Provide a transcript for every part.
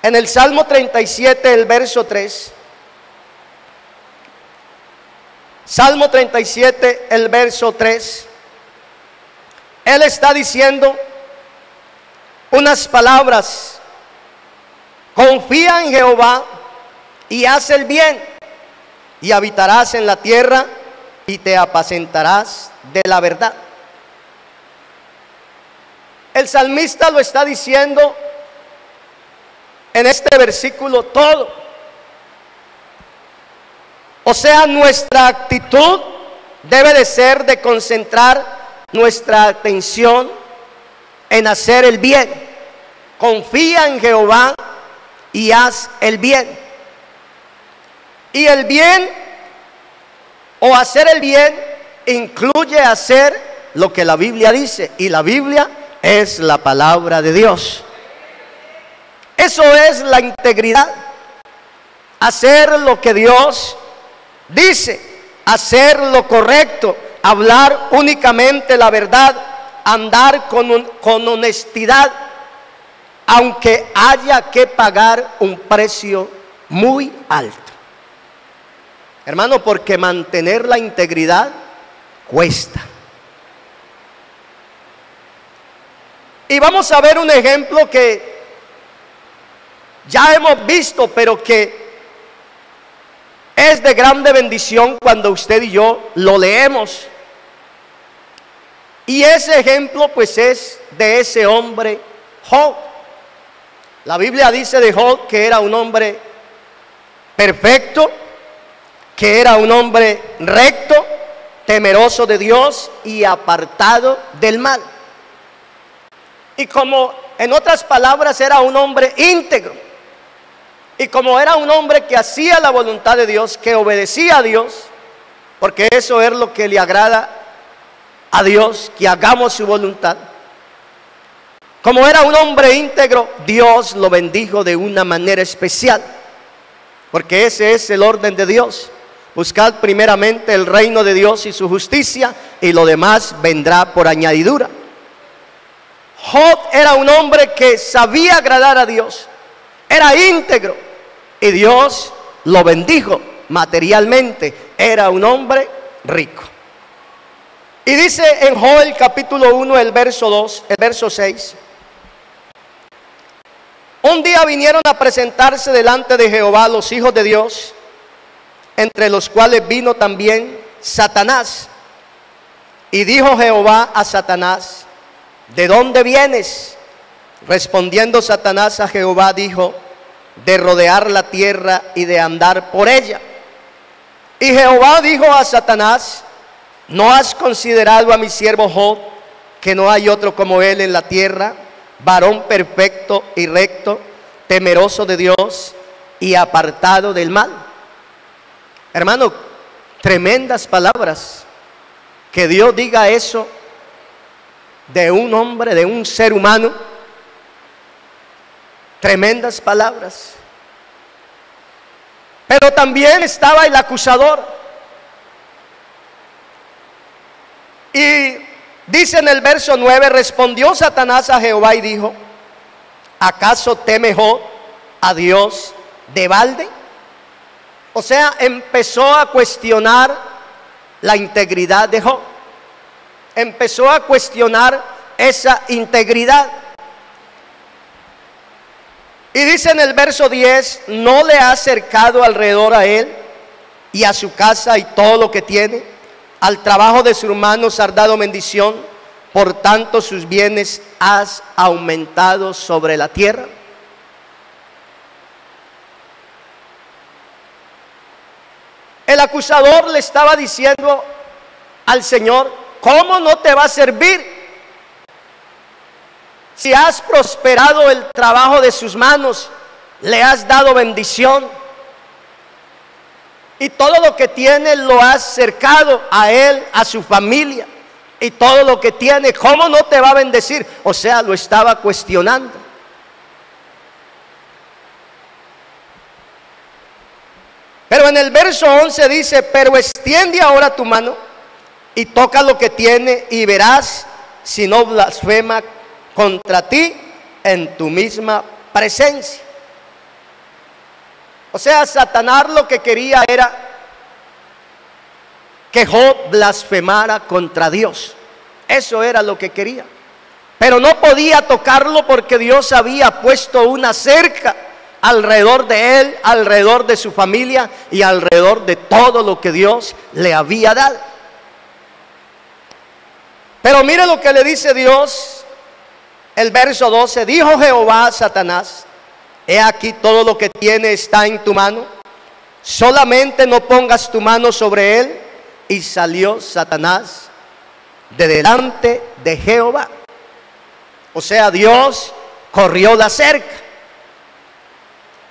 En el Salmo 37, el verso 3. Salmo 37, el verso 3. Él está diciendo unas palabras: confía en Jehová y haz el bien, y habitarás en la tierra y te apacentarás de la verdad. El salmista lo está diciendo en este versículo todo. O sea, nuestra actitud debe de ser de concentrar nuestra atención en hacer el bien. Confía en Jehová y haz el bien. Y el bien o hacer el bien incluye hacer lo que la Biblia dice, y la Biblia es la palabra de Dios. Eso es la integridad, hacer lo que Dios dice, hacer lo correcto, hablar únicamente la verdad, andar con honestidad, aunque haya que pagar un precio muy alto. Hermano, porque mantener la integridad cuesta. Y vamos a ver un ejemplo que ya hemos visto, pero que es de grande bendición cuando usted y yo lo leemos. Y ese ejemplo pues es de ese hombre Job. La Biblia dice de Job que era un hombre perfecto, que era un hombre recto, temeroso de Dios y apartado del mal. Y como en otras palabras era un hombre íntegro. Y como era un hombre que hacía la voluntad de Dios, que obedecía a Dios, porque eso es lo que le agrada a Dios, que hagamos su voluntad. Como era un hombre íntegro, Dios lo bendijo de una manera especial, porque ese es el orden de Dios. Buscad primeramente el reino de Dios y su justicia, y lo demás vendrá por añadidura. Job era un hombre que sabía agradar a Dios, era íntegro, y Dios lo bendijo materialmente. Era un hombre rico. Y dice en Job el capítulo 1, el verso 2, el verso 6: un día vinieron a presentarse delante de Jehová los hijos de Dios, entre los cuales vino también Satanás. Y dijo Jehová a Satanás: ¿de dónde vienes? Respondiendo Satanás a Jehová dijo: de rodear la tierra y de andar por ella. Y Jehová dijo a Satanás: ¿no has considerado a mi siervo Job, que no hay otro como él en la tierra, varón perfecto y recto, temeroso de Dios y apartado del mal? Hermano, tremendas palabras. Que Dios diga eso de un hombre, de un ser humano. Tremendas palabras. Pero también estaba el acusador. Y dice en el verso 9: respondió Satanás a Jehová y dijo: ¿acaso teme Job a Dios de balde? O sea, empezó a cuestionar la integridad de Job. Empezó a cuestionar esa integridad. Y dice en el verso 10: ¿no le ha cercado alrededor a él y a su casa y todo lo que tiene? Al trabajo de sus manos has dado bendición, por tanto sus bienes has aumentado sobre la tierra. El acusador le estaba diciendo al Señor: ¿cómo no te va a servir? Si has prosperado el trabajo de sus manos, le has dado bendición, y todo lo que tiene lo has cercado a él, a su familia, y todo lo que tiene, ¿cómo no te va a bendecir? O sea, lo estaba cuestionando. Pero en el verso 11 dice: pero extiende ahora tu mano y toca lo que tiene, y verás si no blasfema contra ti en tu misma presencia. O sea, Satanás lo que quería era que Job blasfemara contra Dios. Eso era lo que quería. Pero no podía tocarlo porque Dios había puesto una cerca alrededor de él, alrededor de su familia y alrededor de todo lo que Dios le había dado. Pero mire lo que le dice Dios, el verso 12. Dijo Jehová a Satanás: he aquí todo lo que tiene está en tu mano, solamente no pongas tu mano sobre él. Y salió Satanás de delante de Jehová. O sea, Dios corrió la cerca.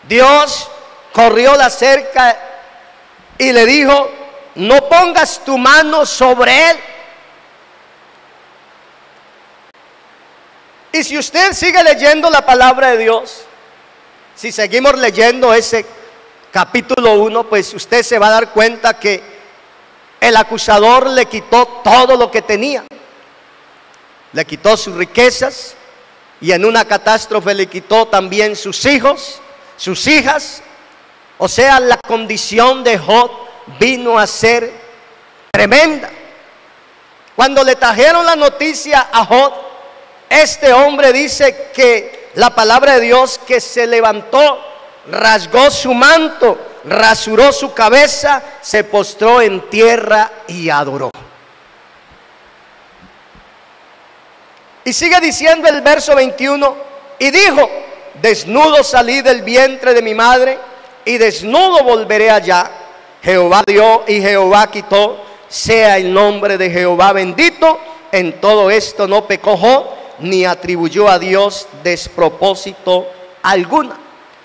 Dios corrió la cerca y le dijo: no pongas tu mano sobre él. Y si usted sigue leyendo la palabra de Dios, si seguimos leyendo ese capítulo 1, pues usted se va a dar cuenta que el acusador le quitó todo lo que tenía. Le quitó sus riquezas y en una catástrofe le quitó también sus hijos, sus hijas. O sea, la condición de Job vino a ser tremenda. Cuando le trajeron la noticia a Job, este hombre dice que la palabra de Dios, que se levantó, rasgó su manto, rasuró su cabeza, se postró en tierra y adoró. Y sigue diciendo el verso 21, y dijo: desnudo salí del vientre de mi madre, y desnudo volveré allá. Jehová dio y Jehová quitó, sea el nombre de Jehová bendito. En todo esto no pecó Job, ni atribuyó a Dios despropósito alguna.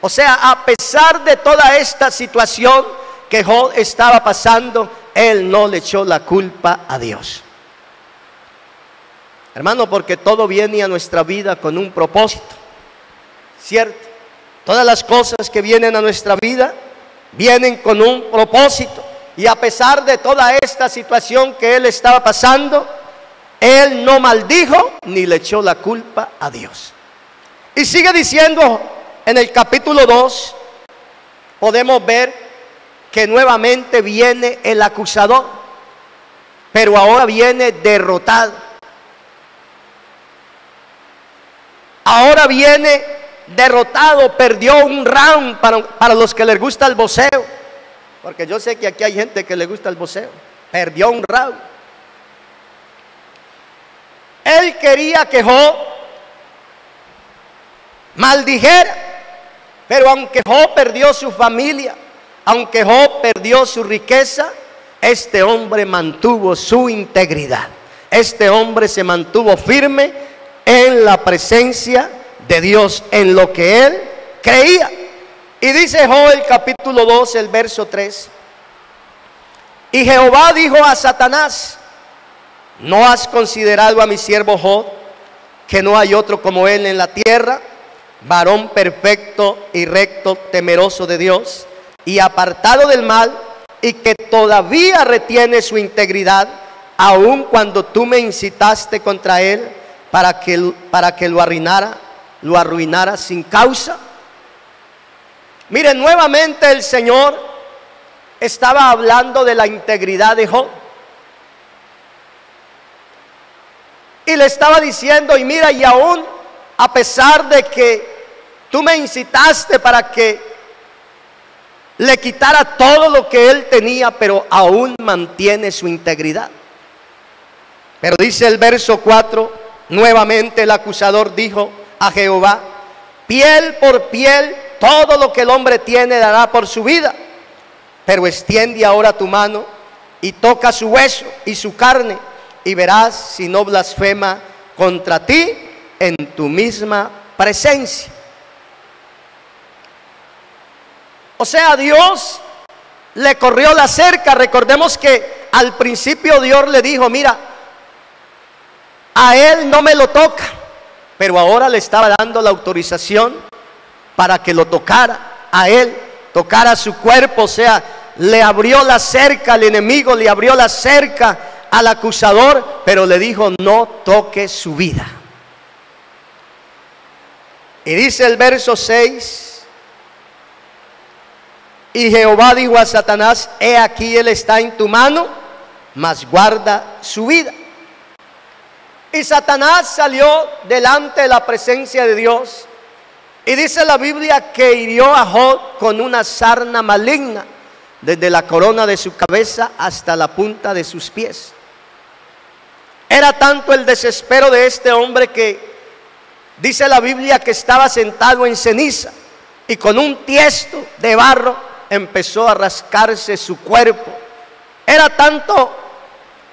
O sea, a pesar de toda esta situación que Job estaba pasando, él no le echó la culpa a Dios. Hermano, porque todo viene a nuestra vida con un propósito, ¿cierto? Todas las cosas que vienen a nuestra vida vienen con un propósito. Y a pesar de toda esta situación que él estaba pasando, él no maldijo ni le echó la culpa a Dios. Y sigue diciendo en el capítulo 2, podemos ver que nuevamente viene el acusador, pero ahora viene derrotado. Ahora viene derrotado, perdió un round para los que les gusta el boxeo, porque yo sé que aquí hay gente que le gusta el boxeo. Perdió un round. Él quería que Job maldijera, pero aunque Job perdió su familia, aunque Job perdió su riqueza, este hombre mantuvo su integridad. Este hombre se mantuvo firme en la presencia de Dios, en lo que él creía. Y dice Job el capítulo 2, el verso 3: y Jehová dijo a Satanás: ¿no has considerado a mi siervo Job, que no hay otro como él en la tierra, varón perfecto y recto, temeroso de Dios y apartado del mal, y que todavía retiene su integridad, aun cuando tú me incitaste contra él para que lo arruinara sin causa? Miren, nuevamente el Señor estaba hablando de la integridad de Job. Y le estaba diciendo: y mira, y aún a pesar de que tú me incitaste para que le quitara todo lo que él tenía, pero aún mantiene su integridad. Pero dice el verso 4, nuevamente el acusador dijo a Jehová: piel por piel, todo lo que el hombre tiene dará por su vida. Pero extiende ahora tu mano y toca su hueso y su carne, y verás si no blasfema contra ti en tu misma presencia. O sea, Dios le corrió la cerca. Recordemos que al principio Dios le dijo: mira, a él no me lo toca, pero ahora le estaba dando la autorización para que lo tocara a él, tocara su cuerpo. O sea, le abrió la cerca al enemigo, le abrió la cerca al acusador, pero le dijo: no toque su vida. Y dice el verso 6: Y Jehová dijo a Satanás: he aquí, él está en tu mano, mas guarda su vida. Y Satanás salió delante de la presencia de Dios. Y dice la Biblia que hirió a Job con una sarna maligna, desde la corona de su cabeza hasta la punta de sus pies. Era tanto el desespero de este hombre que dice la Biblia que estaba sentado en ceniza y con un tiesto de barro empezó a rascarse su cuerpo. Era tanto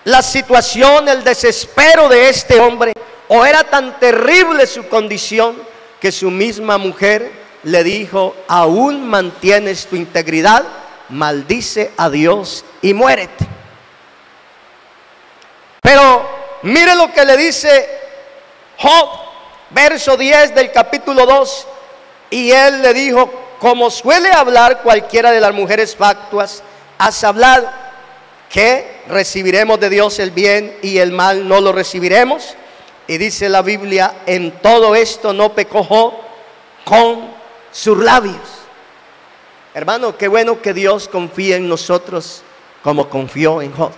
la situación, el desespero de este hombre, o era tan terrible su condición, que su misma mujer le dijo: aún mantienes tu integridad, maldice a Dios y muérete. Pero mire lo que le dice Job, verso 10 del capítulo 2. Y él le dijo: como suele hablar cualquiera de las mujeres fatuas, has hablado, que recibiremos de Dios el bien y el mal no lo recibiremos. Y dice la Biblia: en todo esto no pecó Job con sus labios. Hermano, qué bueno que Dios confíe en nosotros como confió en Job.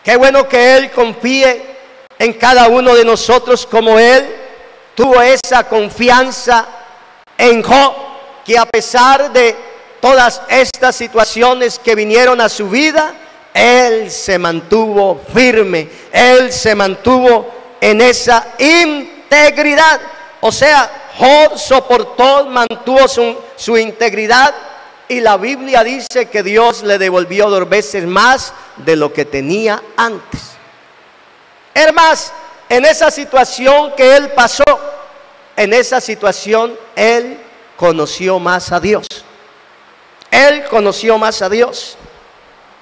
Qué bueno que Él confíe en cada uno de nosotros como Él tuvo esa confianza en Job, que a pesar de todas estas situaciones que vinieron a su vida, Él se mantuvo firme, Él se mantuvo en esa integridad. O sea, Job soportó, mantuvo su integridad, y la Biblia dice que Dios le devolvió 2 veces más de lo que tenía antes. Es más, en esa situación que él pasó, en esa situación él conoció más a Dios. Él conoció más a Dios.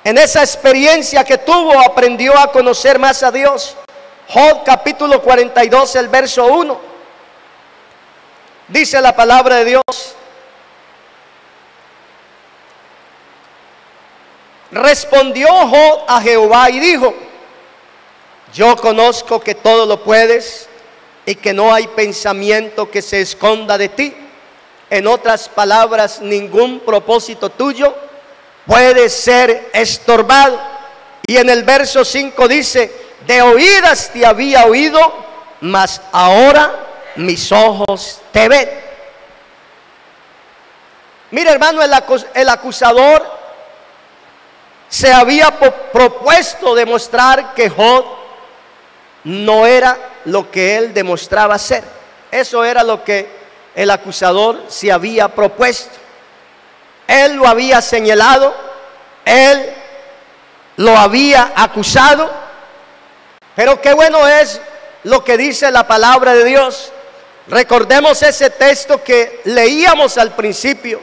En esa experiencia que tuvo, aprendió a conocer más a Dios. Job capítulo 42, el verso 1. Dice la palabra de Dios: respondió Job a Jehová y dijo: yo conozco que todo lo puedes y que no hay pensamiento que se esconda de ti. En otras palabras, ningún propósito tuyo puede ser estorbado. Y en el verso 5 dice: de oídas te había oído, mas ahora mis ojos te ven. Mira, hermano, el acusador se había propuesto demostrar que Job no era lo que él demostraba ser. Eso era lo que el acusador se había propuesto. Él lo había señalado, él lo había acusado. Pero qué bueno es lo que dice la palabra de Dios. Recordemos ese texto que leíamos al principio,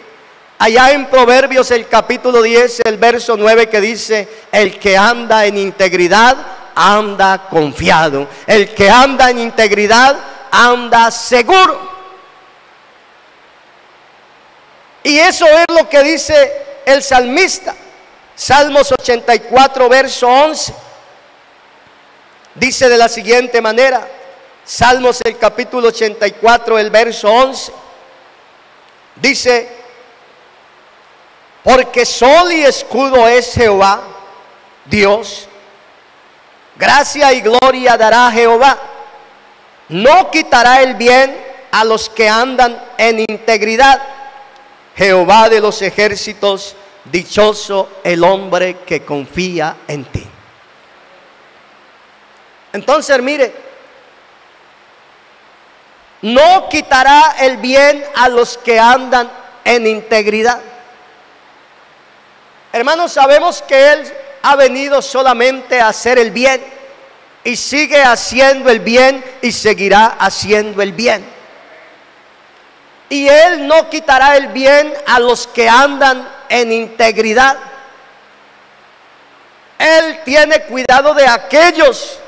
allá en Proverbios el capítulo 10, el verso 9, que dice: el que anda en integridad anda confiado, el que anda en integridad anda seguro. Y eso es lo que dice el salmista. Salmos 84, verso 11. Dice de la siguiente manera, Salmos el capítulo 84, el verso 11. Dice: porque sol y escudo es Jehová, Dios. Gracia y gloria dará Jehová. No quitará el bien a los que andan en integridad. Jehová de los ejércitos, dichoso el hombre que confía en ti. Entonces, mire, no quitará el bien a los que andan en integridad. Hermanos, sabemos que Él ha venido solamente a hacer el bien, y sigue haciendo el bien y seguirá haciendo el bien. Y Él no quitará el bien a los que andan en integridad. Él tiene cuidado de aquellos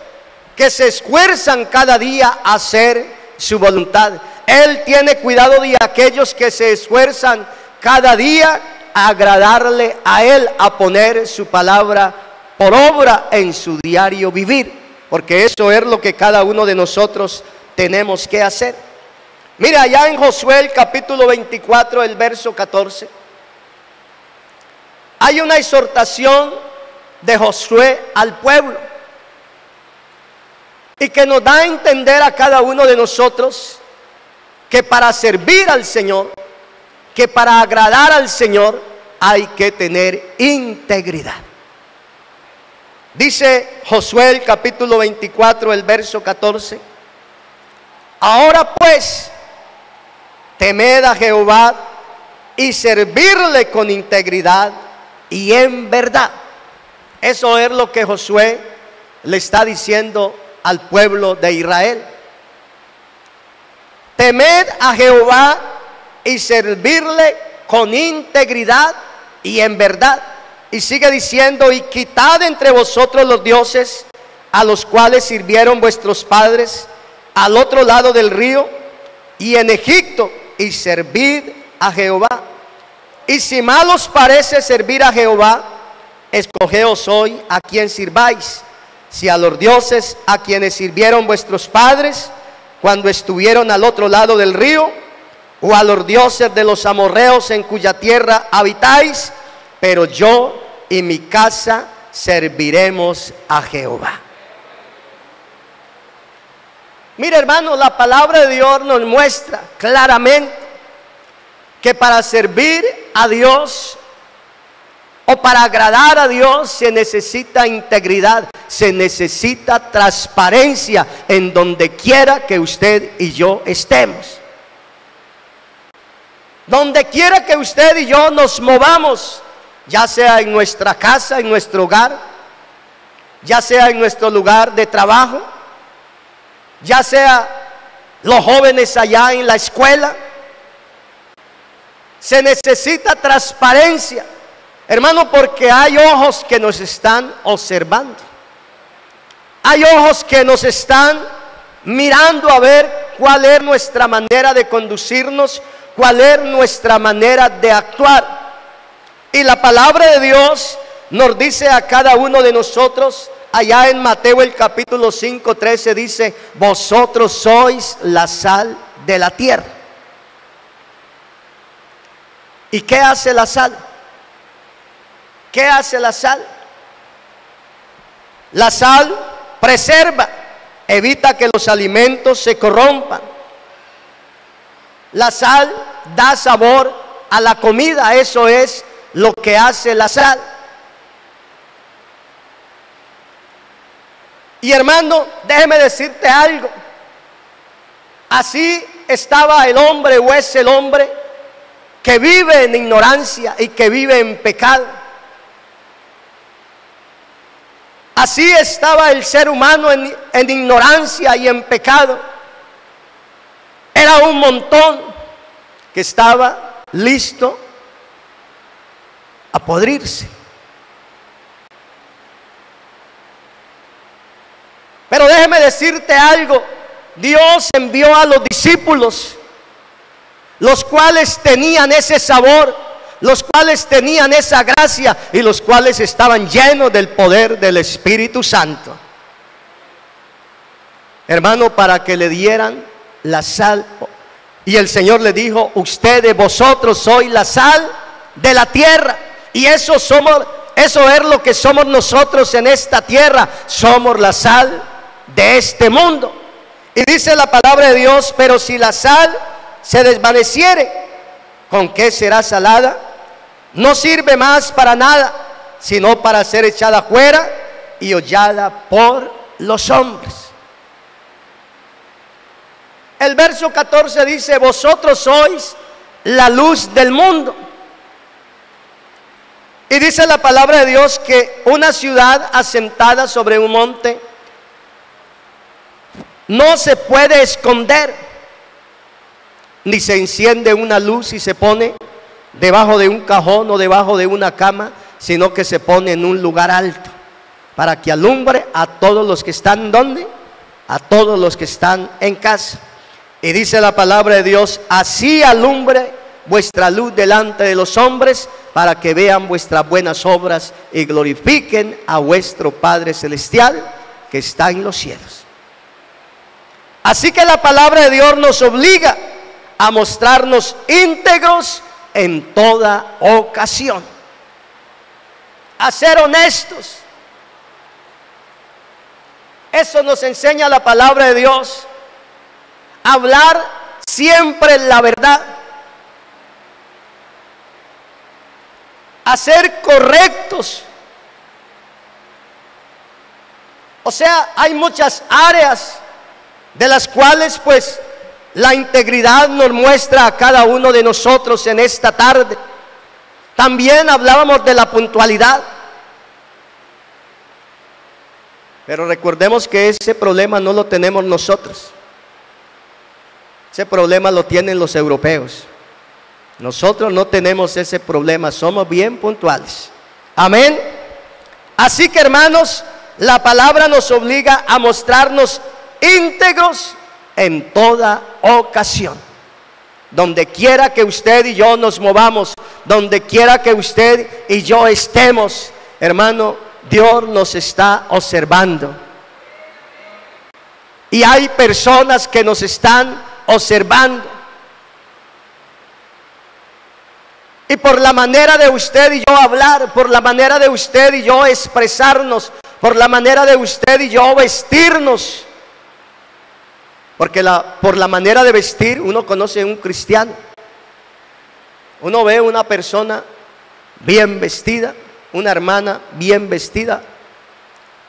que se esfuerzan cada día a hacer su voluntad. Él tiene cuidado de aquellos que se esfuerzan cada día a agradarle a Él, a poner su palabra por obra en su diario vivir, porque eso es lo que cada uno de nosotros tenemos que hacer. Mira, allá en Josué el capítulo 24, el verso 14, hay una exhortación de Josué al pueblo y que nos da a entender a cada uno de nosotros que para servir al Señor, que para agradar al Señor hay que tener integridad. Dice Josué el capítulo 24, el verso 14: ahora pues, temed a Jehová y servirle con integridad y en verdad. Eso es lo que Josué le está diciendo al pueblo de Israel. Temed a Jehová y servirle con integridad y en verdad. Y sigue diciendo: y quitad entre vosotros los dioses a los cuales sirvieron vuestros padres al otro lado del río y en Egipto, y servid a Jehová. Y si mal os parece servir a Jehová, escogeos hoy a quien sirváis, si a los dioses a quienes sirvieron vuestros padres cuando estuvieron al otro lado del río, o a los dioses de los amorreos en cuya tierra habitáis, pero yo y mi casa serviremos a Jehová. Mira, hermano, la palabra de Dios nos muestra claramente que para servir a Dios o para agradar a Dios se necesita integridad, se necesita transparencia en donde quiera que usted y yo estemos. Donde quiera que usted y yo nos movamos, ya sea en nuestra casa, en nuestro hogar, ya sea en nuestro lugar de trabajo, ya sea los jóvenes allá en la escuela, se necesita transparencia, hermano, porque hay ojos que nos están observando. Hay ojos que nos están mirando a ver cuál es nuestra manera de conducirnos, cuál es nuestra manera de actuar. Y la palabra de Dios nos dice a cada uno de nosotros, allá en Mateo el capítulo 5, 13, dice: vosotros sois la sal de la tierra. ¿Y qué hace la sal? ¿Qué hace la sal? La sal preserva, evita que los alimentos se corrompan. La sal da sabor a la comida, eso es lo que hace la sal. Y hermano, déjeme decirte algo. Así estaba el hombre, o es el hombre que vive en ignorancia y que vive en pecado. Así estaba el ser humano en ignorancia y en pecado. Era un montón que estaba listo a podrirse. Pero déjeme decirte algo. Dios envió a los discípulos, los cuales tenían ese sabor, los cuales tenían esa gracia y los cuales estaban llenos del poder del Espíritu Santo, hermano, para que le dieran la sal. Y el Señor le dijo: ustedes, vosotros sois la sal de la tierra. Y eso es lo que somos nosotros en esta tierra. Somos la sal de este mundo. Y dice la palabra de Dios: pero si la sal se desvaneciere, ¿con qué será salada? No sirve más para nada, sino para ser echada fuera y hollada por los hombres. El verso 14 dice: vosotros sois la luz del mundo. Y dice la palabra de Dios que una ciudad asentada sobre un monte no se puede esconder, ni se enciende una luz y se pone debajo de un cajón o debajo de una cama, sino que se pone en un lugar alto, para que alumbre a todos los que están, ¿dónde? A todos los que están en casa. Y dice la palabra de Dios: así alumbre vuestra luz delante de los hombres, para que vean vuestras buenas obras y glorifiquen a vuestro Padre Celestial que está en los cielos. Así que la palabra de Dios nos obliga a mostrarnos íntegros en toda ocasión. a ser honestos. Eso nos enseña la palabra de Dios. Hablar siempre la verdad. A ser correctos. O sea, hay muchas áreas de las cuales pues la integridad nos muestra a cada uno de nosotros en esta tarde. También hablábamos de la puntualidad. Pero recordemos que ese problema no lo tenemos nosotros. Ese problema lo tienen los europeos. Nosotros no tenemos ese problema, somos bien puntuales. Amén. Así que, hermanos, la palabra nos obliga a mostrarnos íntegros en toda ocasión. Donde quiera que usted y yo nos movamos, donde quiera que usted y yo estemos, hermano, Dios nos está observando. Y hay personas que nos están observando. Y por la manera de usted y yo hablar, por la manera de usted y yo expresarnos, por la manera de usted y yo vestirnos, porque por la manera de vestir uno conoce a un cristiano. Uno ve una persona bien vestida, una hermana bien vestida,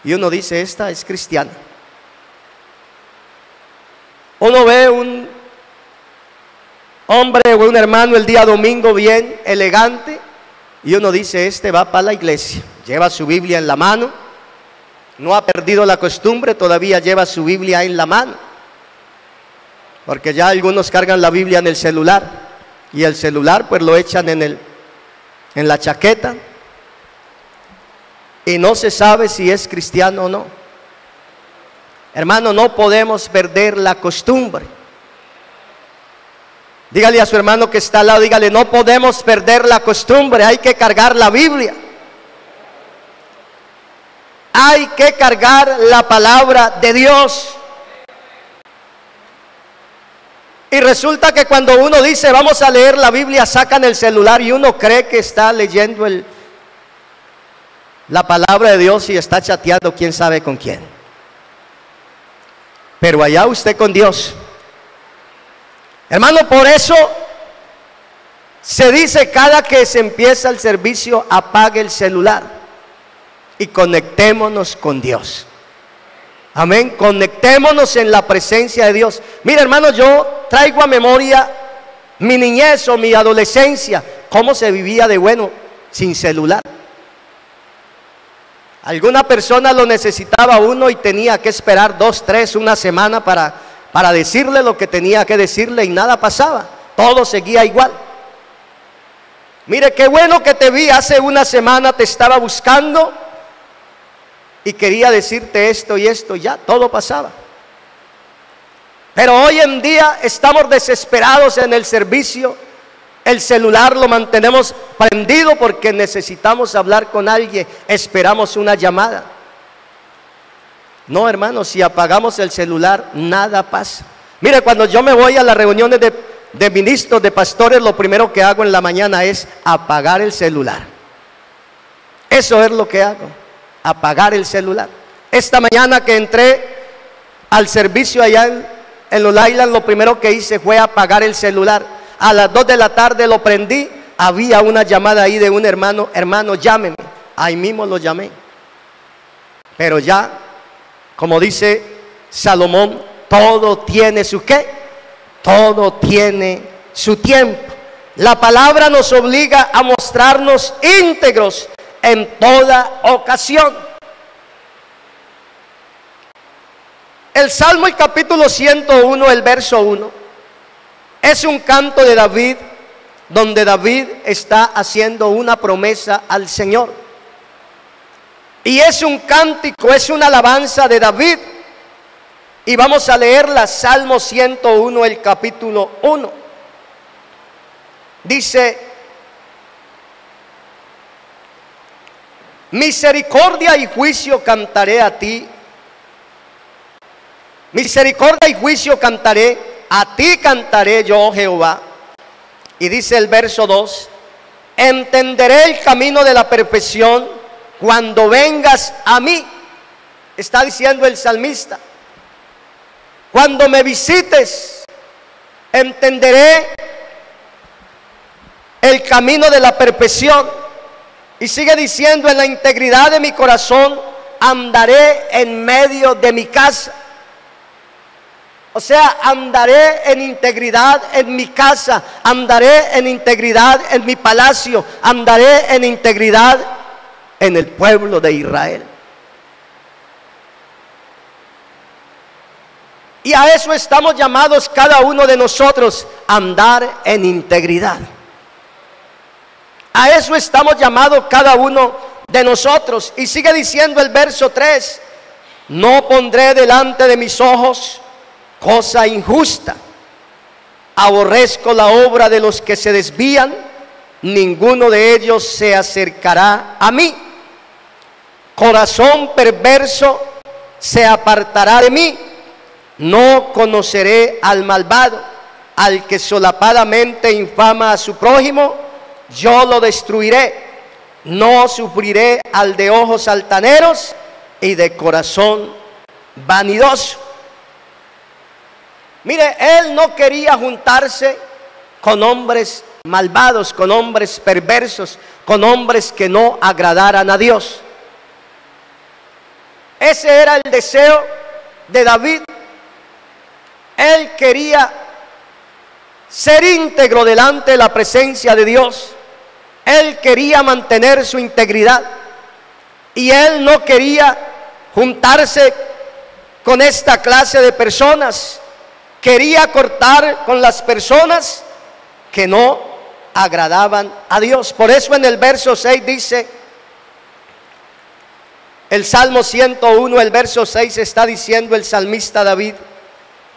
y uno dice, esta es cristiana. Uno ve un hombre o un hermano el día domingo bien elegante, y uno dice, este va para la iglesia, lleva su Biblia en la mano, no ha perdido la costumbre, todavía lleva su Biblia en la mano, porque ya algunos cargan la Biblia en el celular, y el celular pues lo echan en la chaqueta, y no se sabe si es cristiano o no. Hermano, no podemos perder la costumbre. Dígale a su hermano que está al lado, dígale, no podemos perder la costumbre, hay que cargar la Biblia. Hay que cargar la palabra de Dios. Y resulta que cuando uno dice, vamos a leer la Biblia, sacan el celular y uno cree que está leyendo la palabra de Dios y está chateando quién sabe con quién. Pero allá usted con Dios. Hermano, por eso se dice cada que se empieza el servicio, apague el celular y conectémonos con Dios. Amén, conectémonos en la presencia de Dios. Mira, hermano, yo traigo a memoria mi niñez o mi adolescencia, cómo se vivía de bueno sin celular. Alguna persona lo necesitaba uno y tenía que esperar 2, 3, una semana para decirle lo que tenía que decirle y nada pasaba, todo seguía igual. Mire, qué bueno que te vi hace una semana, te estaba buscando y quería decirte esto y esto, ya todo pasaba. Pero hoy en día estamos desesperados en el servicio. El celular lo mantenemos prendido porque necesitamos hablar con alguien, esperamos una llamada. No, hermano, si apagamos el celular, nada pasa. Mire, cuando yo me voy a las reuniones de ministros, de pastores, lo primero que hago en la mañana es apagar el celular. Eso es lo que hago, apagar el celular. Esta mañana que entré al servicio allá en los Islands, lo primero que hice fue apagar el celular. A las 2 de la tarde lo prendí, había una llamada ahí de un hermano, llámeme. Ahí mismo lo llamé. Pero ya, como dice Salomón, todo tiene su ¿qué? Todo tiene su tiempo. La palabra nos obliga a mostrarnos íntegros en toda ocasión. El Salmo, el capítulo 101, el verso 1, es un canto de David, donde David está haciendo una promesa al Señor. Y es un cántico, es una alabanza de David. Y vamos a leerla, Salmo 101, el capítulo 1. Dice, misericordia y juicio cantaré a ti. Misericordia y juicio cantaré, a ti cantaré yo, Jehová. Y dice el verso 2, entenderé el camino de la perfección, cuando vengas a mí, está diciendo el salmista, cuando me visites, entenderé el camino de la perfección. Y sigue diciendo, en la integridad de mi corazón andaré en medio de mi casa. O sea, andaré en integridad en mi casa, andaré en integridad en mi palacio, andaré en integridad en el pueblo de Israel. Y a eso estamos llamados cada uno de nosotros, andar en integridad. A eso estamos llamados cada uno de nosotros. Y sigue diciendo el verso 3, no pondré delante de mis ojos cosa injusta, aborrezco la obra de los que se desvían, ninguno de ellos se acercará a mí. Corazón perverso se apartará de mí, no conoceré al malvado, al que solapadamente infama a su prójimo, yo lo destruiré. No sufriré al de ojos altaneros y de corazón vanidoso. Mire, él no quería juntarse con hombres malvados, con hombres perversos, con hombres que no agradaran a Dios. Ese era el deseo de David. Él quería ser íntegro delante de la presencia de Dios. Él quería mantener su integridad. Y él no quería juntarse con esta clase de personas. Quería cortar con las personas que no agradaban a Dios. Por eso en el verso 6 dice, el Salmo 101, el verso 6 está diciendo el salmista David,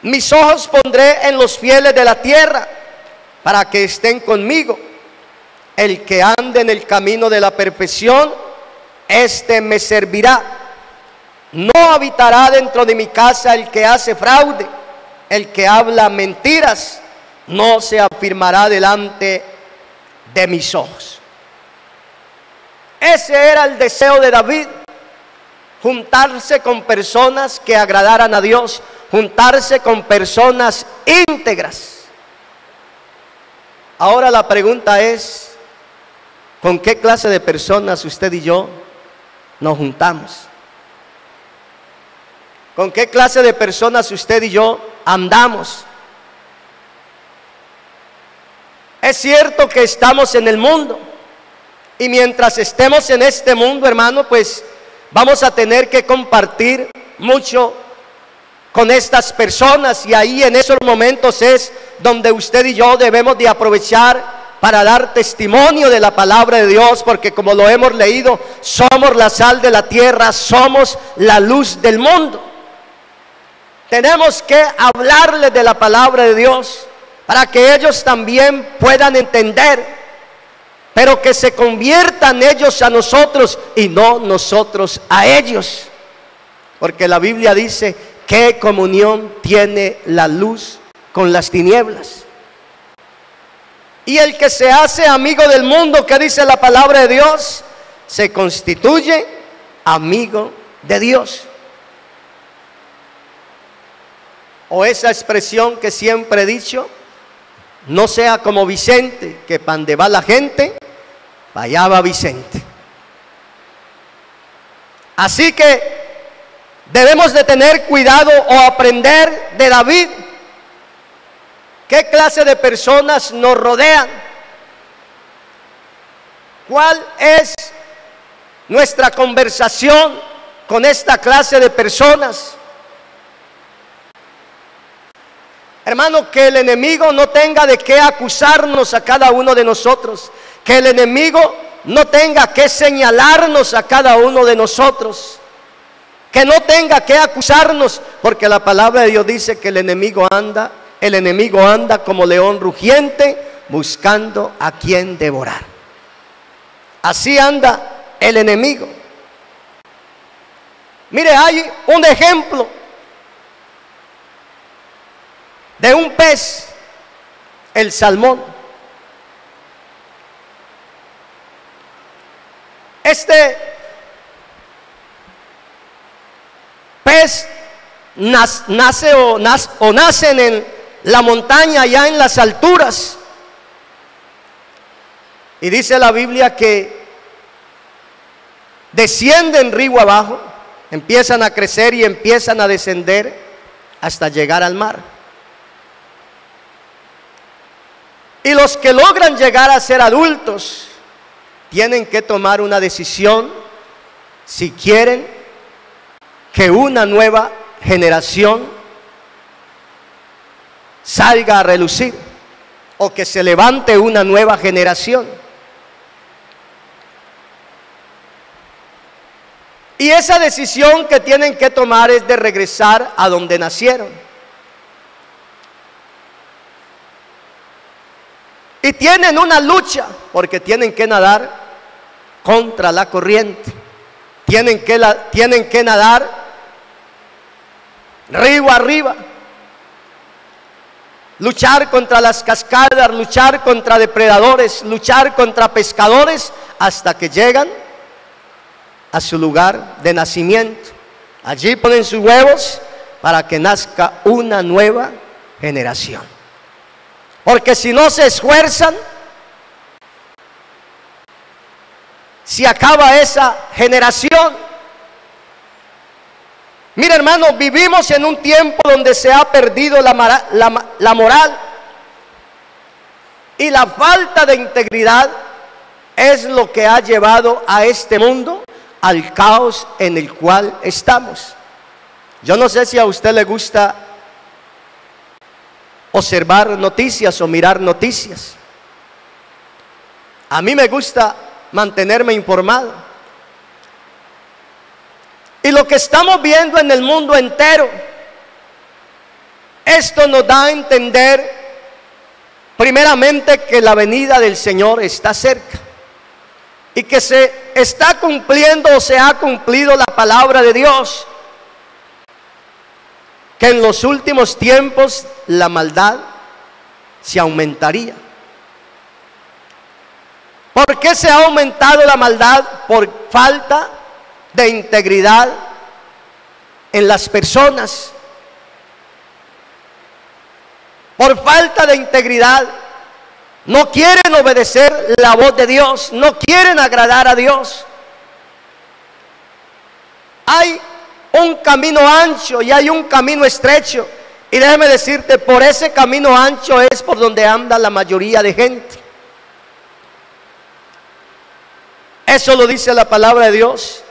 mis ojos pondré en los fieles de la tierra para que estén conmigo. El que ande en el camino de la perfección, este me servirá. No habitará dentro de mi casa el que hace fraude, el que habla mentiras, no se afirmará delante de mis ojos. Ese era el deseo de David, juntarse con personas que agradaran a Dios, juntarse con personas íntegras. Ahora la pregunta es, ¿con qué clase de personas usted y yo nos juntamos? ¿Con qué clase de personas usted y yo andamos? Es cierto que estamos en el mundo, y mientras estemos en este mundo, hermano, pues vamos a tener que compartir mucho con estas personas, y ahí en esos momentos es donde usted y yo debemos de aprovechar para dar testimonio de la palabra de Dios, porque como lo hemos leído, somos la sal de la tierra, somos la luz del mundo. Tenemos que hablarles de la palabra de Dios para que ellos también puedan entender, pero que se conviertan ellos a nosotros y no nosotros a ellos. Porque la Biblia dice, ¿qué comunión tiene la luz con las tinieblas? Y el que se hace amigo del mundo, que dice la palabra de Dios, se constituye amigo de Dios. O esa expresión que siempre he dicho, no sea como Vicente, que pa' donde va la gente, pa' allá va Vicente. Así que debemos de tener cuidado o aprender de David. ¿Qué clase de personas nos rodean? ¿Cuál es nuestra conversación con esta clase de personas? Hermano, que el enemigo no tenga de qué acusarnos a cada uno de nosotros. Que el enemigo no tenga que señalarnos a cada uno de nosotros. Que no tenga que acusarnos, porque la palabra de Dios dice que el enemigo anda como león rugiente, buscando a quien devorar. Así anda el enemigo. Mire, hay un ejemplo de un pez, el salmón. Este ángeles nacen en la montaña, allá en las alturas. Y dice la Biblia que descienden río abajo, empiezan a crecer y empiezan a descender hasta llegar al mar. Y los que logran llegar a ser adultos tienen que tomar una decisión si quieren que una nueva generación salga a relucir o que se levante una nueva generación. Y esa decisión que tienen que tomar es de regresar a donde nacieron. Y tienen una lucha porque tienen que nadar contra la corriente. Tienen que nadar río arriba. Luchar contra las cascadas, luchar contra depredadores, luchar contra pescadores hasta que llegan a su lugar de nacimiento. Allí ponen sus huevos para que nazca una nueva generación. Porque si no se esfuerzan, se acaba esa generación. Mira, hermano, vivimos en un tiempo donde se ha perdido la moral, y la falta de integridad es lo que ha llevado a este mundo al caos en el cual estamos. Yo no sé si a usted le gusta observar noticias o mirar noticias. A mí me gusta mantenerme informado. Y lo que estamos viendo en el mundo entero, esto nos da a entender primeramente que la venida del Señor está cerca y que se está cumpliendo o se ha cumplido la palabra de Dios, que en los últimos tiempos la maldad se aumentaría. ¿Por qué se ha aumentado la maldad? Por falta de integridad en las personas. Por falta de integridad, no quieren obedecer la voz de Dios, no quieren agradar a Dios. Hay un camino ancho y hay un camino estrecho, y déjame decirte, por ese camino ancho es por donde anda la mayoría de gente. Eso lo dice la palabra de Dios.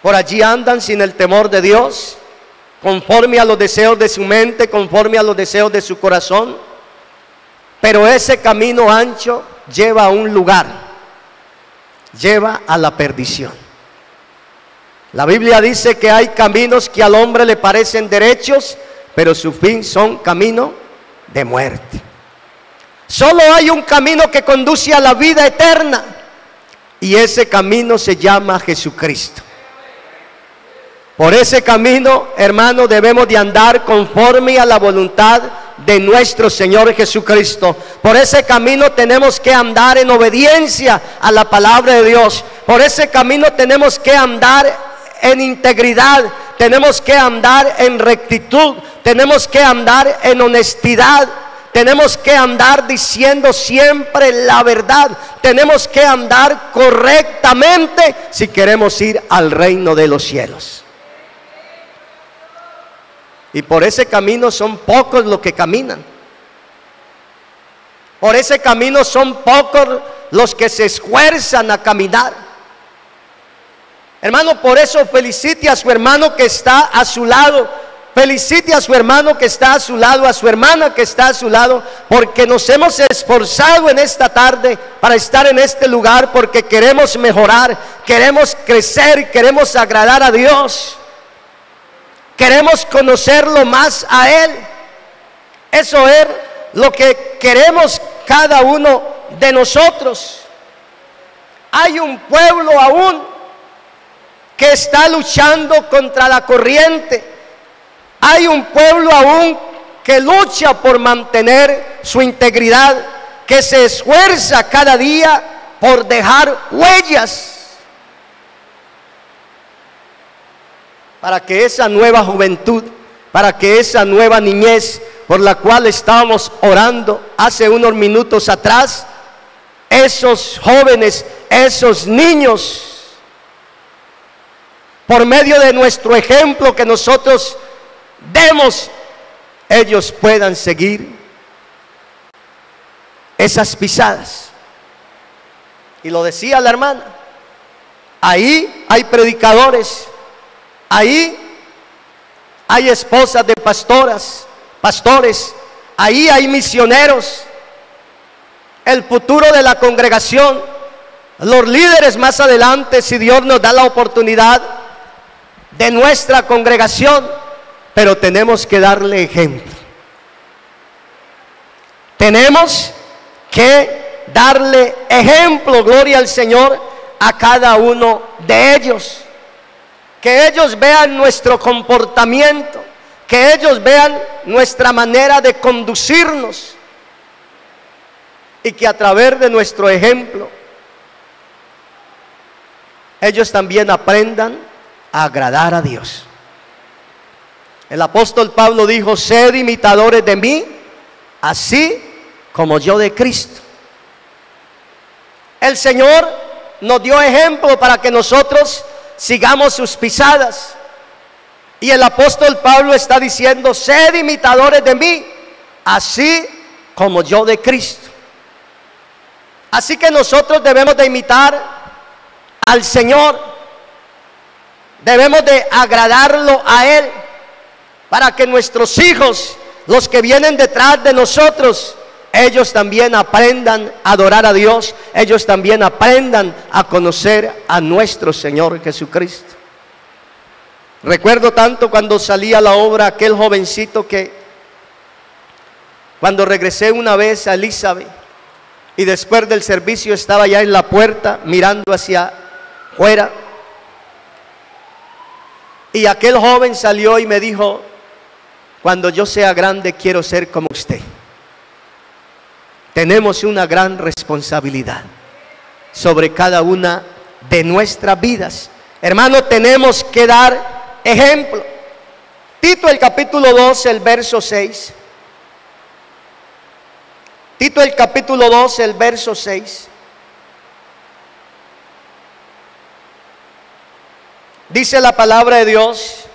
Por allí andan sin el temor de Dios, conforme a los deseos de su mente, conforme a los deseos de su corazón. Pero ese camino ancho lleva a un lugar, lleva a la perdición. La Biblia dice que hay caminos que al hombre le parecen derechos, pero su fin son camino de muerte. Solo hay un camino que conduce a la vida eterna, y ese camino se llama Jesucristo. Por ese camino, hermano, debemos de andar conforme a la voluntad de nuestro Señor Jesucristo. Por ese camino tenemos que andar en obediencia a la palabra de Dios. Por ese camino tenemos que andar en integridad, tenemos que andar en rectitud, tenemos que andar en honestidad, tenemos que andar diciendo siempre la verdad, tenemos que andar correctamente si queremos ir al reino de los cielos. Y por ese camino son pocos los que caminan. Por ese camino son pocos los que se esfuerzan a caminar. Hermano, por eso felicite a su hermano que está a su lado. Felicite a su hermano que está a su lado, a su hermana que está a su lado, porque nos hemos esforzado en esta tarde para estar en este lugar, porque queremos mejorar, queremos crecer, queremos agradar a Dios. Queremos conocerlo más a Él. Eso es lo que queremos cada uno de nosotros. Hay un pueblo aún que está luchando contra la corriente. Hay un pueblo aún que lucha por mantener su integridad, que se esfuerza cada día por dejar huellas. para que esa nueva juventud, para que esa nueva niñez por la cual estábamos orando hace unos minutos atrás, esos jóvenes, esos niños, por medio de nuestro ejemplo que nosotros demos, ellos puedan seguir esas pisadas. Y lo decía la hermana, ahí hay predicadores, ahí hay esposas de pastores, ahí hay misioneros, el futuro de la congregación, los líderes más adelante, si Dios nos da la oportunidad, de nuestra congregación. Pero tenemos que darle ejemplo. Tenemos que darle ejemplo, gloria al Señor, a cada uno de ellos. Que ellos vean nuestro comportamiento, que ellos vean nuestra manera de conducirnos, y que a través de nuestro ejemplo ellos también aprendan a agradar a Dios. El apóstol Pablo dijo: sed imitadores de mí, así como yo de Cristo. El Señor nos dio ejemplo para que nosotros sigamos sus pisadas. Y el apóstol Pablo está diciendo: sed imitadores de mí, así como yo de Cristo. Así que nosotros debemos de imitar al Señor, debemos de agradarlo a Él, para que nuestros hijos, los que vienen detrás de nosotros, ellos también aprendan a adorar a Dios, ellos también aprendan a conocer a nuestro Señor Jesucristo. Recuerdo tanto cuando salí a la obra aquel jovencito que, cuando regresé una vez a Elizabeth y después del servicio estaba ya en la puerta mirando hacia afuera, y aquel joven salió y me dijo: cuando yo sea grande quiero ser como usted. Tenemos una gran responsabilidad sobre cada una de nuestras vidas. Hermano, tenemos que dar ejemplo. Tito el capítulo 2, el verso 6. Tito el capítulo 2, el verso 6. Dice la palabra de Dios: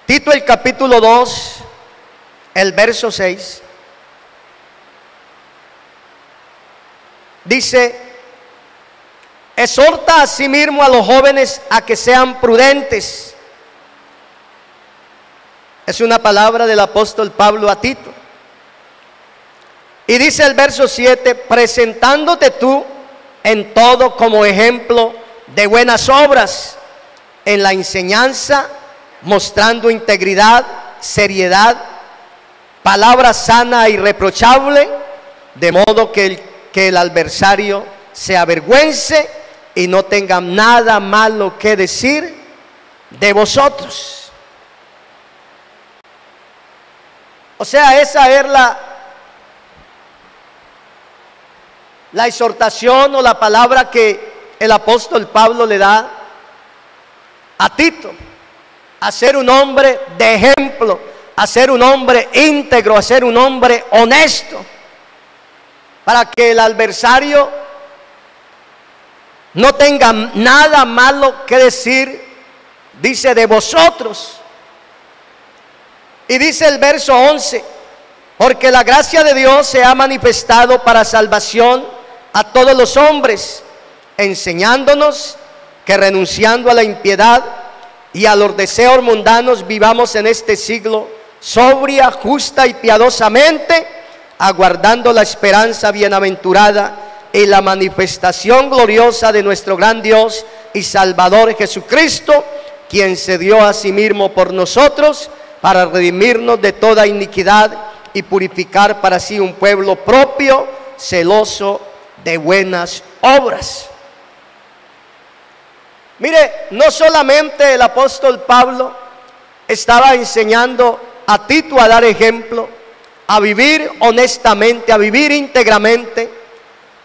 Tito el capítulo 2, el verso 6. Dice: exhorta asimismo a los jóvenes a que sean prudentes. Es una palabra del apóstol Pablo a Tito. Y dice el verso 7: presentándote tú en todo como ejemplo de buenas obras, en la enseñanza, mostrando integridad, seriedad, palabra sana y irreprochable, de modo que el adversario se avergüence y no tenga nada malo que decir de vosotros. O sea, esa es la exhortación o la palabra que el apóstol Pablo le da a Tito: a ser un hombre de ejemplo, a ser un hombre íntegro, a ser un hombre honesto, para que el adversario no tenga nada malo que decir, dice, de vosotros. Y dice el verso 11: porque la gracia de Dios se ha manifestado para salvación a todos los hombres, enseñándonos que renunciando a la impiedad y a los deseos mundanos vivamos en este siglo sobria, justa y piadosamente, aguardando la esperanza bienaventurada y la manifestación gloriosa de nuestro gran Dios y Salvador Jesucristo, quien se dio a sí mismo por nosotros para redimirnos de toda iniquidad y purificar para sí un pueblo propio, celoso de buenas obras. Mire, no solamente el apóstol Pablo estaba enseñando a Tito a dar ejemplo, a vivir honestamente, a vivir íntegramente,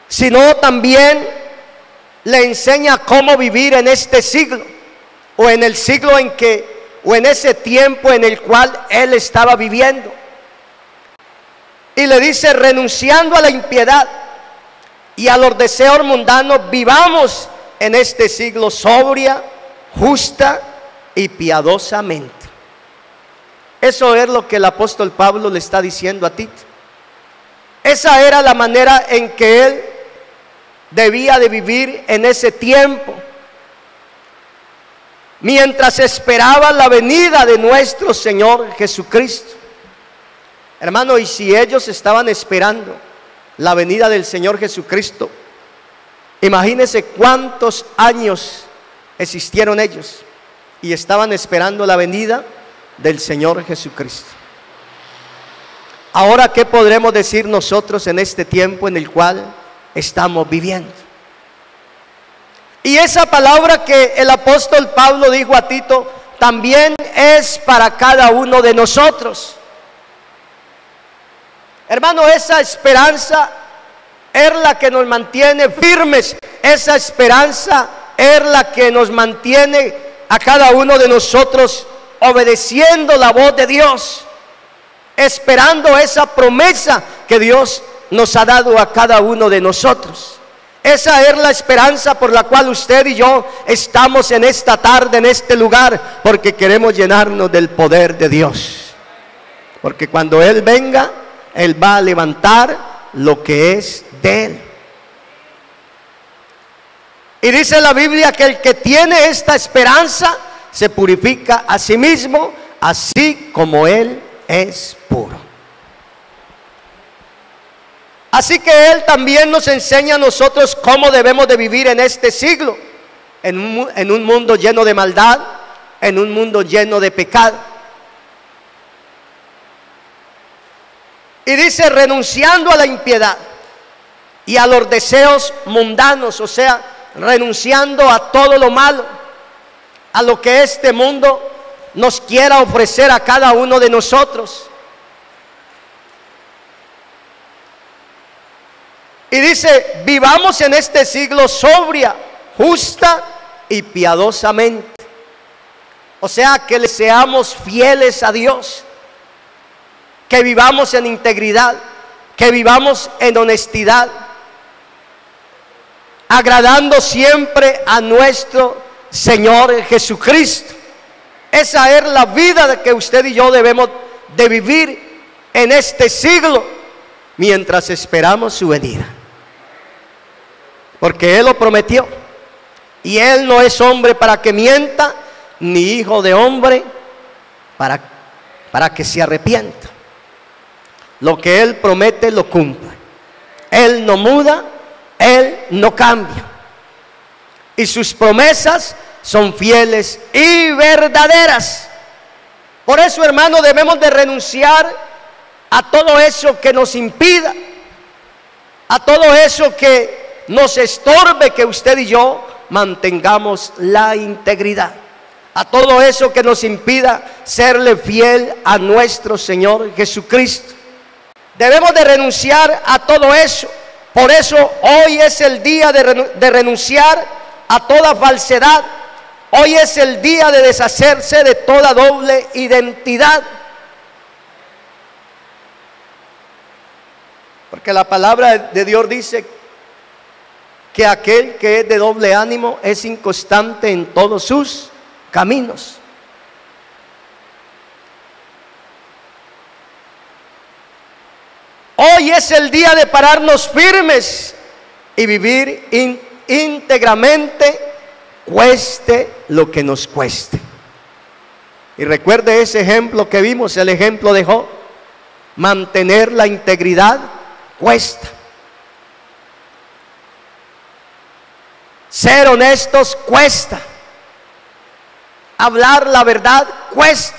sino también le enseña cómo vivir en este siglo, o en el siglo en que, o en ese tiempo en el cual él estaba viviendo. Y le dice: renunciando a la impiedad y a los deseos mundanos, vivamos en este siglo sobria, justa y piadosamente. Eso es lo que el apóstol Pablo le está diciendo a Tito. Esa era la manera en que él debía de vivir en ese tiempo, mientras esperaba la venida de nuestro Señor Jesucristo. Hermano, y si ellos estaban esperando la venida del Señor Jesucristo, imagínense cuántos años existieron ellos y estaban esperando la venida del Señor Jesucristo. Ahora, ¿qué podremos decir nosotros en este tiempo en el cual estamos viviendo? Y esa palabra que el apóstol Pablo dijo a Tito también es para cada uno de nosotros. Hermano, esa esperanza es la que nos mantiene firmes. Esa esperanza es la que nos mantiene a cada uno de nosotros obedeciendo la voz de Dios, esperando esa promesa que Dios nos ha dado a cada uno de nosotros. Esa es la esperanza por la cual usted y yo estamos en esta tarde, en este lugar, porque queremos llenarnos del poder de Dios. Porque cuando Él venga, Él va a levantar lo que es de Él. Y dice la Biblia que el que tiene esta esperanza se purifica a sí mismo, así como Él es puro. Así que Él también nos enseña a nosotros cómo debemos de vivir en este siglo, en un mundo lleno de maldad, en un mundo lleno de pecado. Y dice: renunciando a la impiedad y a los deseos mundanos, o sea, renunciando a todo lo malo, a lo que este mundo nos quiera ofrecer a cada uno de nosotros. Y dice: vivamos en este siglo sobria, justa y piadosamente. O sea, que le seamos fieles a Dios, que vivamos en integridad, que vivamos en honestidad, agradando siempre a nuestro Señor Jesucristo. Esa es la vida que usted y yo debemos de vivir en este siglo, mientras esperamos su venida. Porque Él lo prometió, y Él no es hombre para que mienta, ni hijo de hombre para que se arrepienta. Lo que Él promete lo cumple. Él no muda, Él no cambia, y sus promesas son fieles y verdaderas. Por eso, hermano, debemos de renunciar a todo eso que nos impida, a todo eso que nos estorbe que usted y yo mantengamos la integridad, a todo eso que nos impida serle fiel a nuestro Señor Jesucristo. Debemos de renunciar a todo eso. Por eso hoy es el día de renunciar a toda falsedad. Hoy es el día de deshacerse de toda doble identidad. Porque la palabra de Dios dice que aquel que es de doble ánimo es inconstante en todos sus caminos. Hoy es el día de pararnos firmes y vivir íntegramente, cueste lo que nos cueste. Y recuerde ese ejemplo que vimos, el ejemplo de Job. Mantener la integridad cuesta. Ser honestos cuesta. Hablar la verdad cuesta.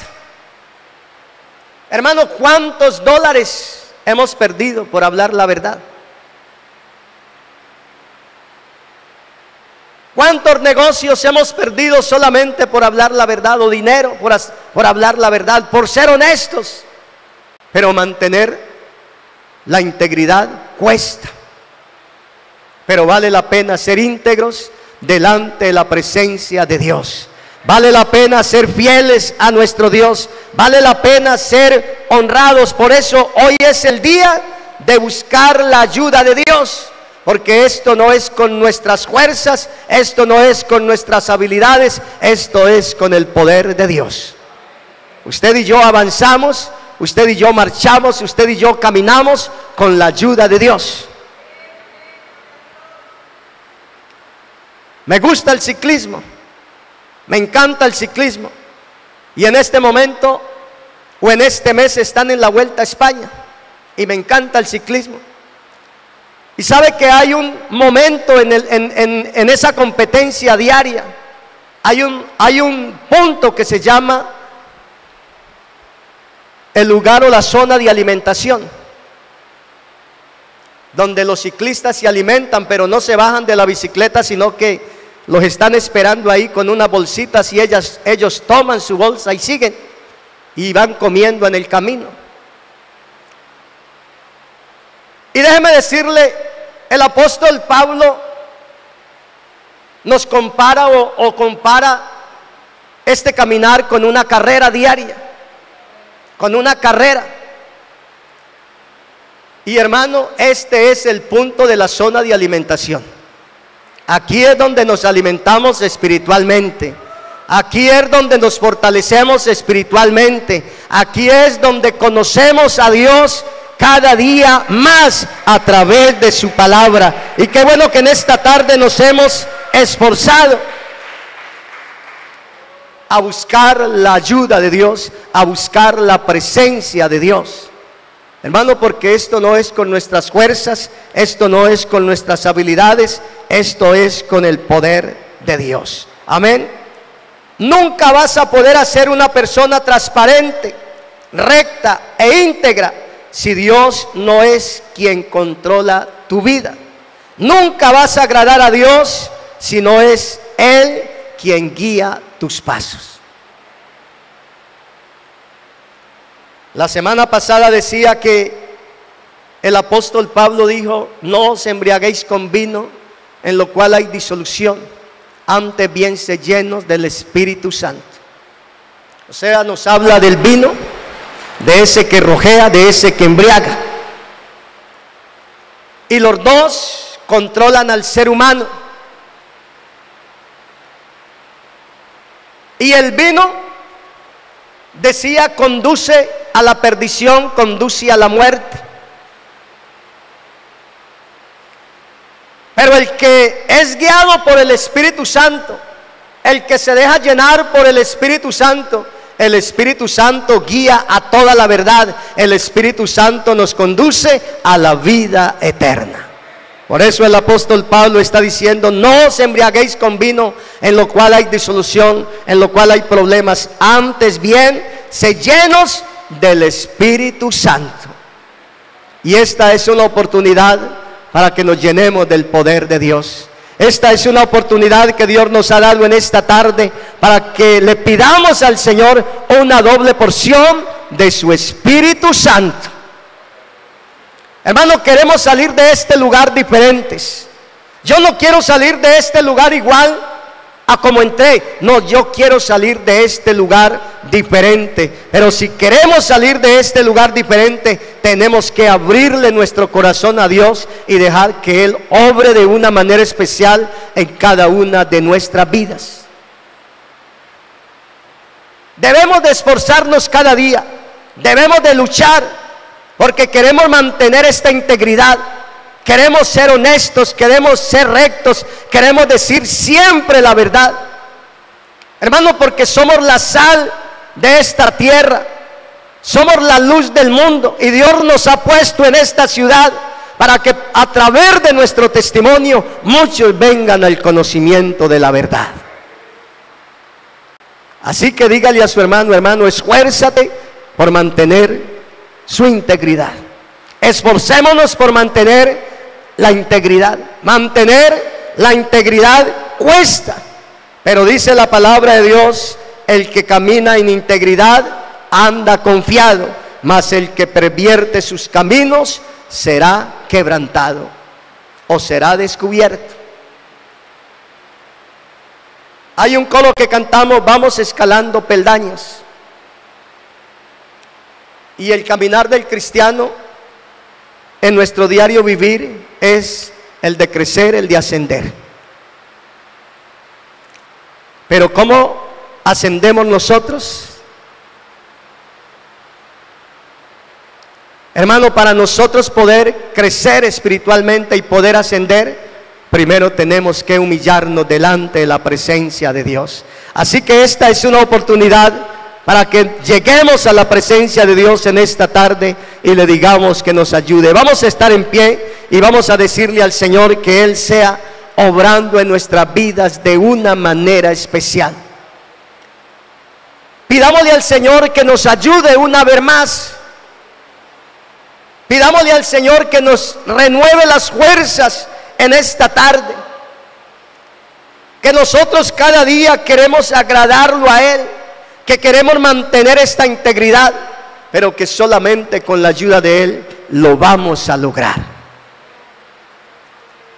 Hermano, ¿cuántos dólares hemos perdido por hablar la verdad? ¿Cuántos negocios hemos perdido solamente por hablar la verdad? O dinero por hablar la verdad, por ser honestos. Pero mantener la integridad cuesta. pero vale la pena ser íntegros delante de la presencia de Dios. Vale la pena ser fieles a nuestro Dios. Vale la pena ser honrados. Por eso hoy es el día de buscar la ayuda de Dios. Porque esto no es con nuestras fuerzas, esto no es con nuestras habilidades, esto es con el poder de Dios. Usted y yo avanzamos, usted y yo marchamos, usted y yo caminamos con la ayuda de Dios. Me gusta el ciclismo, me encanta el ciclismo. Y en este momento o en este mes están en la Vuelta a España y me encanta el ciclismo. Y sabe que hay un momento en esa competencia diaria, hay un punto que se llama el lugar o la zona de alimentación, donde los ciclistas se alimentan, pero no se bajan de la bicicleta, sino que los están esperando ahí con unas bolsitas y ellos toman su bolsa y siguen y van comiendo en el camino. Y déjeme decirle, el apóstol Pablo nos compara o compara este caminar con una carrera diaria, con una carrera. Y hermano, este es el punto de la zona de alimentación. Aquí es donde nos alimentamos espiritualmente. Aquí es donde nos fortalecemos espiritualmente. Aquí es donde conocemos a Dios cada día más a través de su palabra. Y qué bueno que en esta tarde nos hemos esforzado a buscar la ayuda de Dios, a buscar la presencia de Dios. Hermano, porque esto no es con nuestras fuerzas, esto no es con nuestras habilidades, esto es con el poder de Dios. Amén. Nunca vas a poder ser una persona transparente, recta e íntegra si Dios no es quien controla tu vida. Nunca vas a agradar a Dios si no es Él quien guía tus pasos. La semana pasada decía que el apóstol Pablo dijo: no os embriaguéis con vino, en lo cual hay disolución, antes bien se llenos del Espíritu Santo. O sea, nos habla del vino, de ese que rojea, de ese que embriaga. Y los dos controlan al ser humano. Y el vino, decía, conduce a la perdición, conduce a la muerte. Pero el que es guiado por el Espíritu Santo, el que se deja llenar por el Espíritu Santo, el Espíritu Santo guía a toda la verdad. El Espíritu Santo nos conduce a la vida eterna. Por eso el apóstol Pablo está diciendo: no os embriaguéis con vino, en lo cual hay disolución, en lo cual hay problemas. Antes bien, sed llenos del Espíritu Santo. Y esta es una oportunidad para que nos llenemos del poder de Dios. Esta es una oportunidad que Dios nos ha dado en esta tarde para que le pidamos al Señor una doble porción de su Espíritu Santo. Hermano, queremos salir de este lugar diferentes. Yo no quiero salir de este lugar igual a como entré. No, yo quiero salir de este lugar diferente. Pero si queremos salir de este lugar diferente, tenemos que abrirle nuestro corazón a Dios y dejar que Él obre de una manera especial en cada una de nuestras vidas. Debemos de esforzarnos cada día, debemos de luchar, porque queremos mantener esta integridad. Queremos ser honestos, queremos ser rectos, queremos decir siempre la verdad. Hermano, porque somos la sal de esta tierra, somos la luz del mundo, y Dios nos ha puesto en esta ciudad para que a través de nuestro testimonio muchos vengan al conocimiento de la verdad. Así que dígale a su hermano: hermano, esfuérzate por mantener su integridad. Esforcémonos por mantener la integridad. Mantener la integridad cuesta, pero dice la palabra de Dios: el que camina en integridad anda confiado, mas el que pervierte sus caminos será quebrantado. o será descubierto. Hay un coro que cantamos: vamos escalando peldaños. Y el caminar del cristiano en nuestro diario vivir es el de crecer, el de ascender. Pero ¿cómo ascendemos nosotros? Hermano, para nosotros poder crecer espiritualmente y poder ascender, primero tenemos que humillarnos delante de la presencia de Dios. Así que esta es una oportunidad para que lleguemos a la presencia de Dios en esta tarde y le digamos que nos ayude. Vamos a estar en pie y vamos a decirle al Señor que Él sea obrando en nuestras vidas de una manera especial. Pidámosle al Señor que nos ayude una vez más. Pidámosle al Señor que nos renueve las fuerzas en esta tarde. Que nosotros cada día queremos agradarlo a Él, que queremos mantener esta integridad, pero que solamente con la ayuda de Él lo vamos a lograr.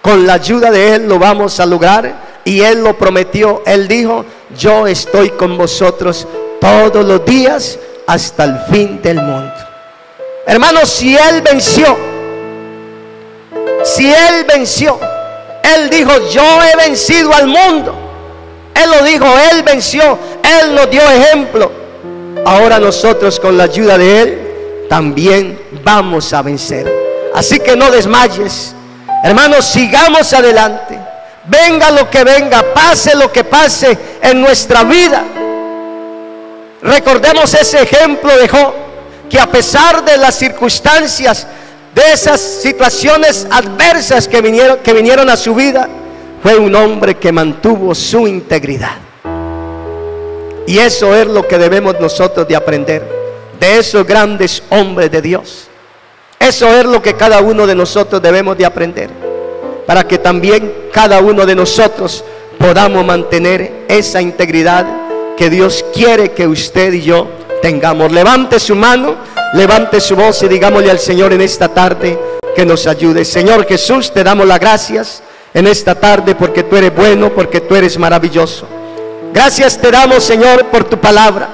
Con la ayuda de Él lo vamos a lograr, y Él lo prometió. Él dijo: yo estoy con vosotros todos los días hasta el fin del mundo. Hermanos, si Él venció, Él dijo: yo he vencido al mundo. Él lo dijo, Él venció, Él nos dio ejemplo. Ahora nosotros, con la ayuda de Él, también vamos a vencer. Así que no desmayes, hermanos, sigamos adelante. Venga lo que venga, pase lo que pase en nuestra vida. Recordemos ese ejemplo de Job, que a pesar de las circunstancias, de esas situaciones adversas que vinieron a su vida, fue un hombre que mantuvo su integridad. Y eso es lo que debemos nosotros de aprender de esos grandes hombres de Dios. Eso es lo que cada uno de nosotros debemos de aprender, para que también cada uno de nosotros podamos mantener esa integridad que Dios quiere que usted y yo tengamos. Levante su mano, levante su voz y digámosle al Señor en esta tarde que nos ayude. Señor Jesús, te damos las gracias en esta tarde, porque tú eres bueno, porque tú eres maravilloso. Gracias te damos, Señor, por tu palabra.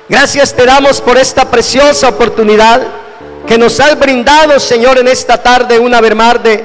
Gracias te damos por esta preciosa oportunidad que nos has brindado, Señor, en esta tarde una vez más de